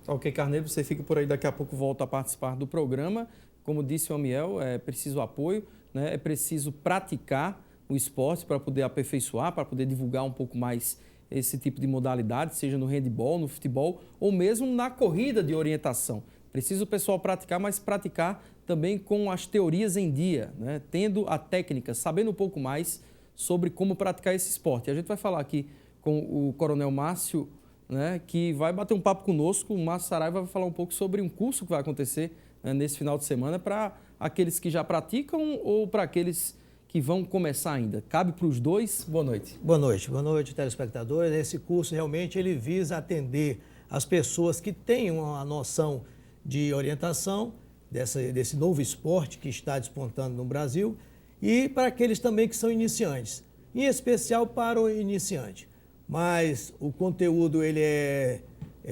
Tá ok, Carneiro, você fica por aí, daqui a pouco volta a participar do programa. Como disse o Amiel, é preciso apoio, né? É preciso praticar o esporte para poder aperfeiçoar, para poder divulgar um pouco mais esse tipo de modalidade, seja no handebol, no futebol ou mesmo na corrida de orientação. Precisa o pessoal praticar, mas praticar também com as teorias em dia, né? Tendo a técnica, sabendo um pouco mais sobre como praticar esse esporte. A gente vai falar aqui com o Coronel Márcio, né, que vai bater um papo conosco. O Márcio Saraiva vai falar um pouco sobre um curso que vai acontecer, né, nesse final de semana para aqueles que já praticam ou para aqueles que vão começar ainda. Cabe para os dois? Boa noite. Boa noite, telespectadores. Esse curso realmente ele visa atender as pessoas que têm uma noção de orientação desse novo esporte que está despontando no Brasil e para aqueles também que são iniciantes, em especial para o iniciante. Mas o conteúdo ele é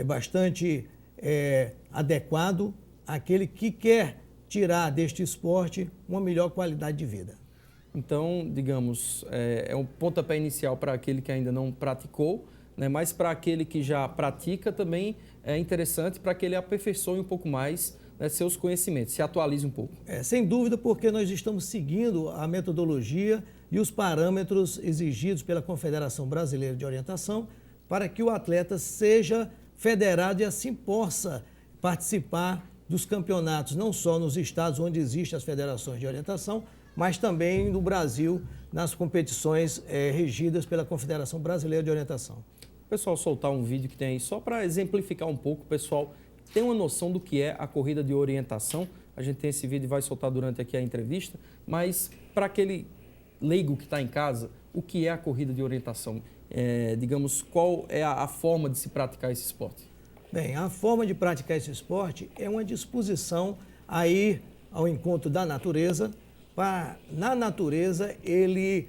bastante adequado àquele que quer tirar deste esporte uma melhor qualidade de vida. Então, digamos, é um pontapé inicial para aquele que ainda não praticou, né? Mas para aquele que já pratica também é interessante para que ele aperfeiçoe um pouco mais, né, seus conhecimentos, se atualize um pouco. Sem dúvida, porque nós estamos seguindo a metodologia e os parâmetros exigidos pela Confederação Brasileira de Orientação para que o atleta seja federado e assim possa participar dos campeonatos, não só nos estados onde existem as federações de orientação, mas também no Brasil, nas competições regidas pela Confederação Brasileira de Orientação. O pessoal soltar um vídeo que tem aí, só para exemplificar um pouco, o pessoal tem uma noção do que é a corrida de orientação. A gente tem esse vídeo e vai soltar durante aqui a entrevista, mas para aquele leigo que está em casa, o que é a corrida de orientação? Digamos, qual é a forma de se praticar esse esporte? Bem, a forma de praticar esse esporte é uma disposição a ir ao encontro da natureza, para, na natureza, ele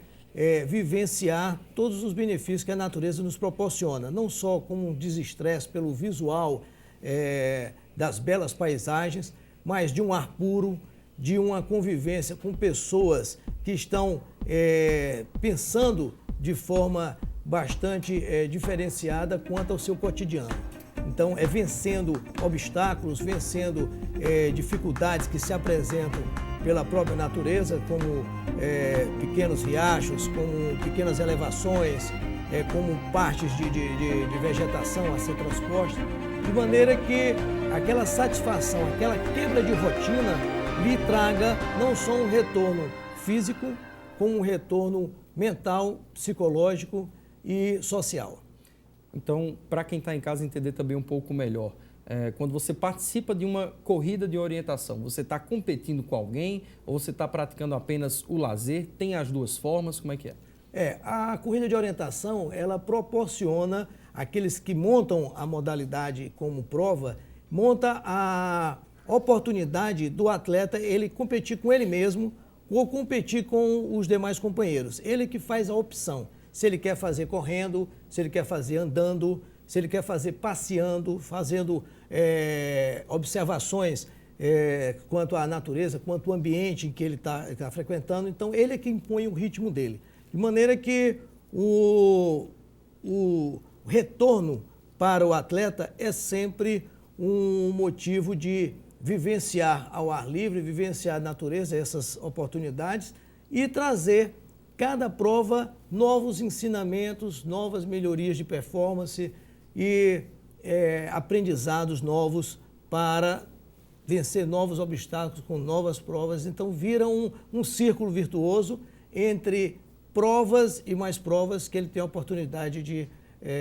vivenciar todos os benefícios que a natureza nos proporciona, não só como um desestresse pelo visual das belas paisagens, mas de um ar puro, de uma convivência com pessoas que estão pensando de forma bastante diferenciada quanto ao seu cotidiano. Então, vencendo obstáculos, vencendo dificuldades que se apresentam pela própria natureza, como pequenos riachos, como pequenas elevações, como partes de vegetação a ser transposta, de maneira que aquela satisfação, aquela quebra de rotina lhe traga não só um retorno físico, como um retorno mental, psicológico e social. Então, para quem está em casa entender também um pouco melhor, quando você participa de uma corrida de orientação, você está competindo com alguém ou você está praticando apenas o lazer? Tem as duas formas? Como é que é? A corrida de orientação, ela proporciona àqueles que montam a modalidade como prova, monta a oportunidade do atleta ele competir com ele mesmo ou competir com os demais companheiros. Ele que faz a opção. Se ele quer fazer correndo, se ele quer fazer andando, se ele quer fazer passeando, fazendo observações quanto à natureza, quanto ao ambiente em que ele está frequentando. Então, ele é que impõe o ritmo dele. De maneira que o retorno para o atleta é sempre um motivo de vivenciar ao ar livre, vivenciar a natureza, essas oportunidades e trazer cada prova novos ensinamentos, novas melhorias de performance e aprendizados novos para vencer novos obstáculos com novas provas. Então vira um círculo virtuoso entre provas e mais provas que ele tem a oportunidade de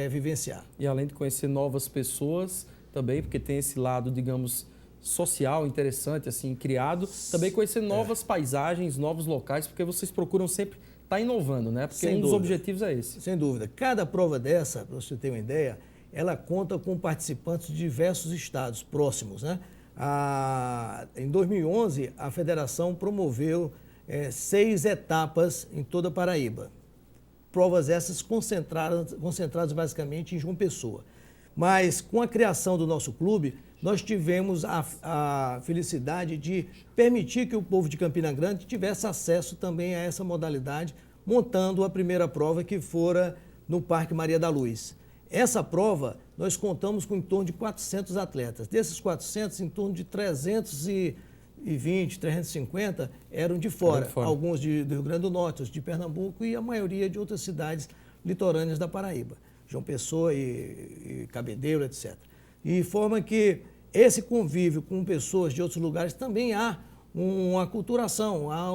vivenciar. E além de conhecer novas pessoas também, porque tem esse lado, digamos, social interessante, assim, criado, também conhecer novas paisagens, novos locais, porque vocês procuram sempre estar inovando, né? Porque um dos objetivos é esse. Sem dúvida. Cada prova dessa, para você ter uma ideia, ela conta com participantes de diversos estados próximos, né? Em 2011, a federação promoveu 6 etapas em toda a Paraíba. Provas essas concentradas basicamente em João Pessoa. Mas com a criação do nosso clube, nós tivemos a felicidade de permitir que o povo de Campina Grande tivesse acesso também a essa modalidade, montando a primeira prova que fora no Parque Maria da Luz. Essa prova nós contamos com em torno de 400 atletas. Desses 400, em torno de 320, 350 eram de fora. Alguns do Rio Grande do Norte, outros de Pernambuco e a maioria de outras cidades litorâneas da Paraíba. João Pessoa e Cabedelo, etc. E forma que esse convívio com pessoas de outros lugares também há uma aculturação, há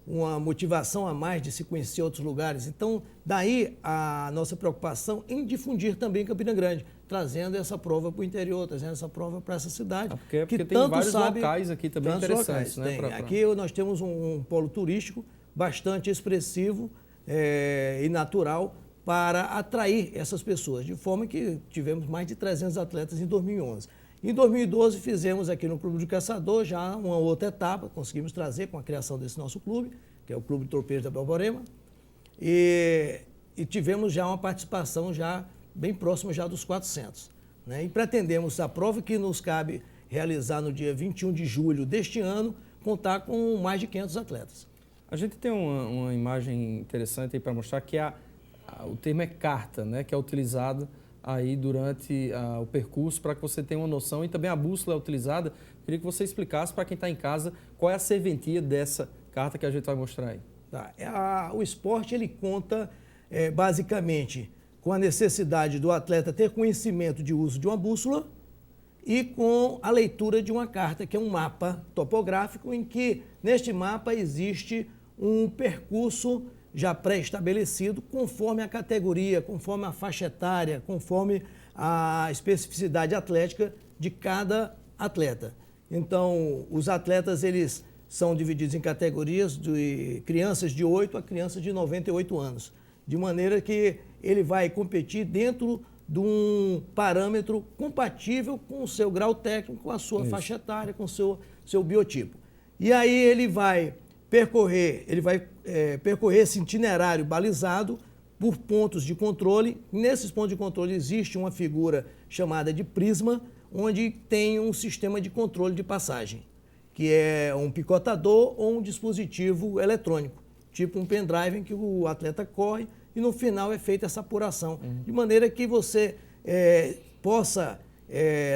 uma motivação a mais de se conhecer outros lugares. Então, daí a nossa preocupação em difundir também Campina Grande, trazendo essa prova para o interior, trazendo essa prova para essa cidade. Porque que tem vários locais aqui também interessantes. Né, aqui nós temos um polo turístico bastante expressivo e natural para atrair essas pessoas, de forma que tivemos mais de 300 atletas em 2011. Em 2012, fizemos aqui no Clube do Caçador já uma outra etapa, conseguimos trazer com a criação desse nosso clube, que é o Clube de Tropeiros da Borborema, e tivemos já uma participação já bem próxima já dos 400. Né? E pretendemos a prova que nos cabe realizar no dia 21 de julho deste ano, contar com mais de 500 atletas. A gente tem uma imagem interessante aí para mostrar que o termo é carta, né, que é utilizado aí durante o percurso para que você tenha uma noção, e também a bússola é utilizada. Queria que você explicasse para quem está em casa qual é a serventia dessa carta que a gente vai mostrar aí. Tá. O esporte ele conta basicamente com a necessidade do atleta ter conhecimento de uso de uma bússola e com a leitura de uma carta, que é um mapa topográfico, em que neste mapa existe um percurso já pré-estabelecido, conforme a categoria, conforme a faixa etária, conforme a especificidade atlética de cada atleta. Então, os atletas eles são divididos em categorias de crianças de 8 a crianças de 98 anos, de maneira que ele vai competir dentro de um parâmetro compatível com o seu grau técnico, com a sua faixa etária, com o seu biotipo. E aí ele vai percorrer esse itinerário balizado por pontos de controle. Nesses pontos de controle existe uma figura chamada de prisma, onde tem um sistema de controle de passagem, que é um picotador ou um dispositivo eletrônico, tipo um pendrive em que o atleta corre e no final é feita essa apuração, de maneira que você possa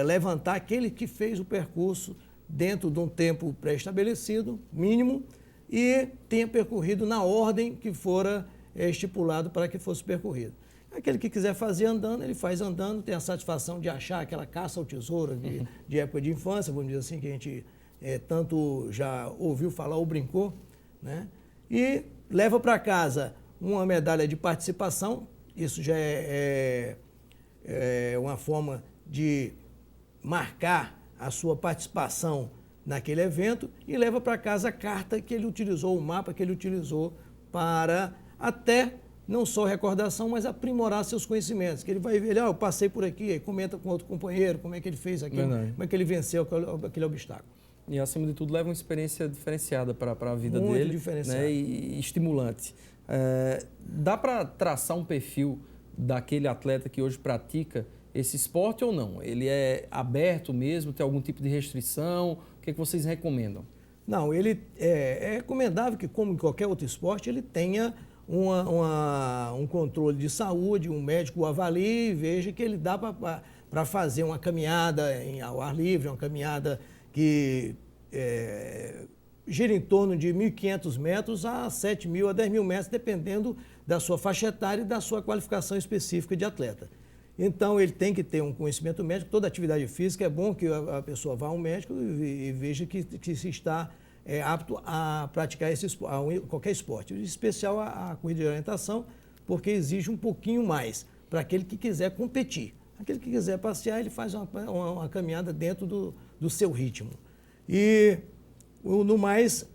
levantar aquele que fez o percurso dentro de um tempo pré-estabelecido, mínimo, e tenha percorrido na ordem que fora estipulado para que fosse percorrido. Aquele que quiser fazer andando, ele faz andando, tem a satisfação de achar aquela caça ao tesouro de época de infância, vamos dizer assim, que a gente tanto já ouviu falar ou brincou, né? E leva para casa uma medalha de participação. Isso já é uma forma de marcar a sua participação naquele evento, e leva para casa a carta que ele utilizou, o mapa que ele utilizou para até não só recordação, mas aprimorar seus conhecimentos. Que ele vai ver, eu passei por aqui, aí comenta com outro companheiro como é que ele fez aquilo, como é que ele venceu aquele obstáculo. E, acima de tudo, leva uma experiência diferenciada para a vida dele. Muito diferenciada. Né, e estimulante. Dá para traçar um perfil daquele atleta que hoje pratica esse esporte ou não? Ele é aberto mesmo, tem algum tipo de restrição? O que vocês recomendam? Não, ele é recomendável que, como em qualquer outro esporte, ele tenha um controle de saúde, um médico o avalie e veja que ele dá para fazer uma caminhada ao ar livre, uma caminhada que gira em torno de 1.500 metros a 7.000 a 10.000 metros, dependendo da sua faixa etária e da sua qualificação específica de atleta. Então, ele tem que ter um conhecimento médico. Toda atividade física é bom que a pessoa vá ao médico e veja que se está apto a praticar qualquer esporte, em especial a corrida de orientação, porque exige um pouquinho mais para aquele que quiser competir. Aquele que quiser passear, ele faz uma caminhada dentro do seu ritmo. E, no mais,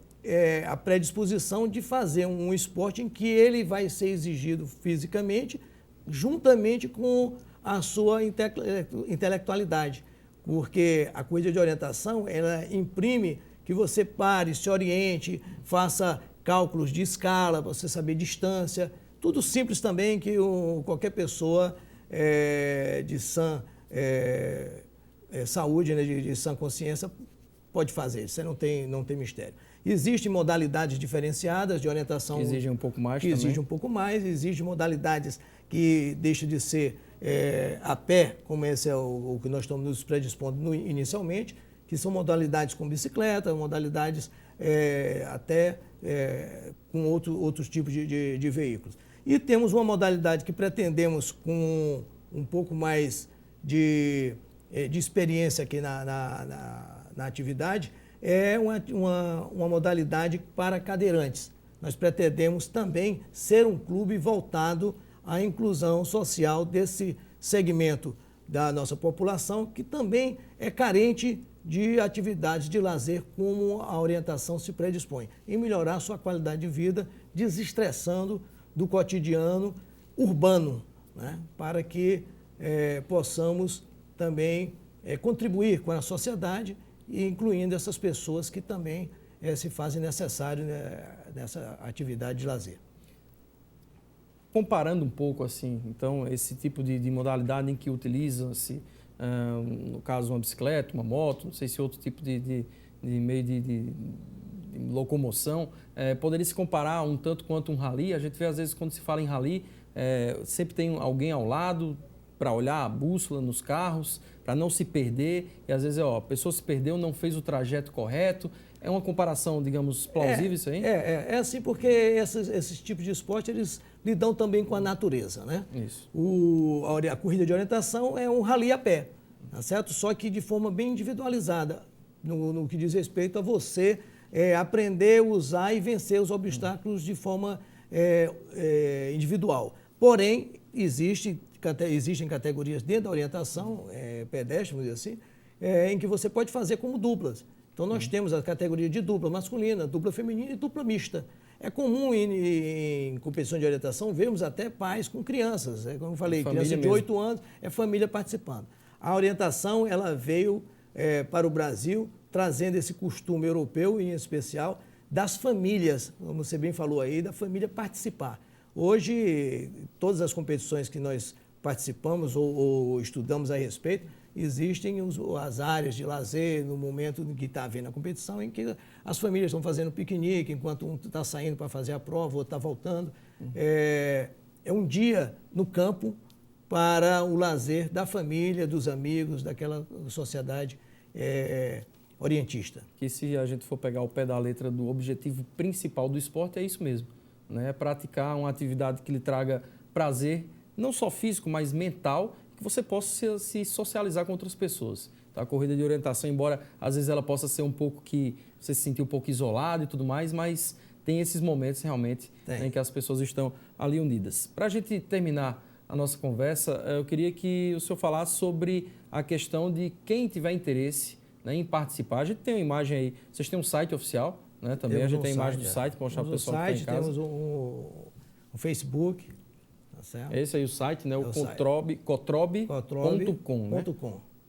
a predisposição de fazer um esporte em que ele vai ser exigido fisicamente, juntamente com a sua intelectualidade, porque a corrida de orientação, ela imprime que você pare, se oriente, faça cálculos de escala, para você saber distância, tudo simples também que qualquer pessoa de sã saúde, né, de sã consciência, pode fazer, isso não tem mistério. Existem modalidades diferenciadas de orientação. Que exigem um pouco mais que também. Exigem um pouco mais, existem modalidades que deixam de ser a pé, como esse é o que nós estamos nos predispondo inicialmente, que são modalidades com bicicleta, modalidades com outros tipos de veículos. E temos uma modalidade que pretendemos com um pouco mais de experiência aqui na atividade, é uma modalidade para cadeirantes. Nós pretendemos também ser um clube voltado à inclusão social desse segmento da nossa população, que também é carente de atividades de lazer, como a orientação se predispõe, em melhorar sua qualidade de vida, desestressando do cotidiano urbano, né? Para que possamos também contribuir com a sociedade, e incluindo essas pessoas que também se fazem necessário, né, nessa atividade de lazer. Comparando um pouco, assim, então, esse tipo de modalidade em que utiliza-se, no caso, uma bicicleta, uma moto, não sei se outro tipo de meio de locomoção, poderia se comparar um tanto quanto um rally. A gente vê, às vezes, quando se fala em rally, sempre tem alguém ao lado para olhar a bússola nos carros, para não se perder, e às vezes a pessoa se perdeu, não fez o trajeto correto. É uma comparação, digamos, plausível isso aí? É assim, porque esses tipos de esporte, eles lidam também com a natureza, né? Isso. A corrida de orientação é um rally a pé, tá certo? Só que de forma bem individualizada, no que diz respeito a você aprender, usar e vencer os obstáculos de forma individual. Porém, existem categorias dentro da orientação pedestre, vamos dizer assim, em que você pode fazer como duplas. Então, nós temos a categoria de dupla masculina, dupla feminina e dupla mista. É comum em competição de orientação vermos até pais com crianças. Como eu falei, criança de 8 anos, é família participando. A orientação, ela veio para o Brasil trazendo esse costume europeu, em especial, das famílias, como você bem falou aí, da família participar. Hoje, todas as competições que nós participamos ou estudamos a respeito, existem as áreas de lazer no momento em que está havendo a competição, em que as famílias estão fazendo piquenique, enquanto um está saindo para fazer a prova, outro está voltando. É um dia no campo para o lazer da família, dos amigos, daquela sociedade orientista. Que se a gente for pegar o pé da letra do objetivo principal do esporte, é isso mesmo, né? Praticar uma atividade que lhe traga prazer, não só físico, mas mental, que você possa se socializar com outras pessoas. Tá? A corrida de orientação, embora às vezes ela possa ser um pouco que você se sentir um pouco isolado e tudo mais, mas tem esses momentos realmente em que as pessoas estão ali unidas. Para a gente terminar a nossa conversa, eu queria que o senhor falasse sobre a questão de quem tiver interesse, né, em participar. A gente tem uma imagem aí, vocês têm um site oficial, né? Também a gente tem a imagem do site para mostrar para o pessoal que está em casa. Temos um Facebook. Tá certo? Esse aí o site, né? O cotrobe.com, né?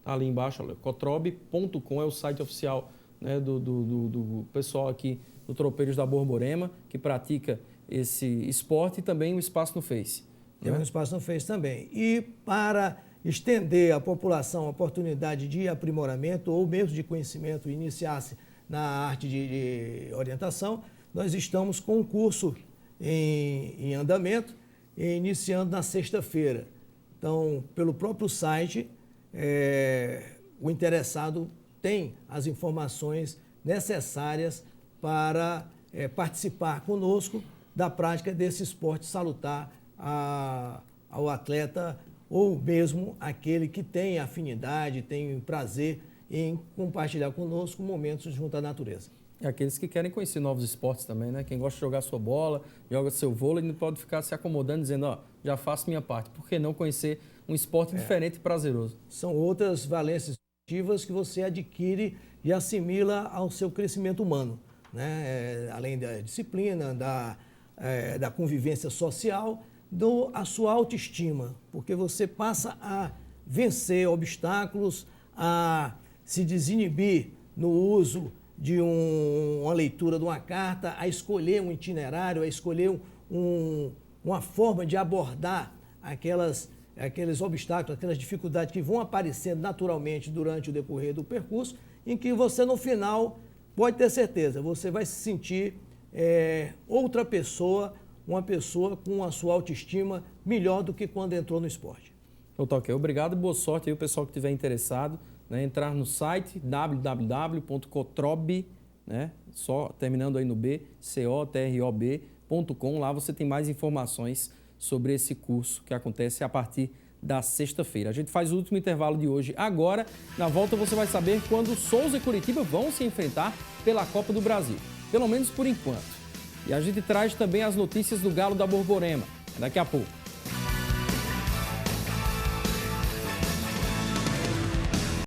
Ali embaixo, olha, cotrobe.com é o site oficial, né, do pessoal aqui do Tropeiros da Borborema, que pratica esse esporte, e também o espaço no Face. Temos um espaço no Face também. E para estender à população a oportunidade de aprimoramento ou mesmo de conhecimento, iniciar-se na arte de orientação, nós estamos com um curso em andamento, iniciando na sexta-feira. Então, pelo próprio site, o interessado tem as informações necessárias para participar conosco da prática desse esporte salutar ao atleta ou mesmo aquele que tem afinidade, tem prazer em compartilhar conosco momentos junto à natureza. E aqueles que querem conhecer novos esportes também, né? Quem gosta de jogar sua bola, joga seu vôlei, não pode ficar se acomodando dizendo, já faço minha parte. Por que não conhecer um esporte diferente e prazeroso? São outras valências esportivas que você adquire e assimila ao seu crescimento humano, né? Além da disciplina, da convivência social, a sua autoestima, porque você passa a vencer obstáculos, a se desinibir no uso de uma leitura de uma carta, a escolher um itinerário, a escolher uma forma de abordar aqueles obstáculos, aquelas dificuldades que vão aparecendo naturalmente durante o decorrer do percurso em que você no final, pode ter certeza, você vai se sentir outra pessoa, uma pessoa com a sua autoestima melhor do que quando entrou no esporte. Então tá ok, obrigado e boa sorte aí o pessoal que estiver interessado, né, entrar no site www.cotrob, né, só terminando aí no B, cotrob.com, lá você tem mais informações sobre esse curso que acontece a partir da sexta-feira. A gente faz o último intervalo de hoje agora. Na volta você vai saber quando Souza e Curitiba vão se enfrentar pela Copa do Brasil, pelo menos por enquanto. E a gente traz também as notícias do Galo da Borborema, daqui a pouco.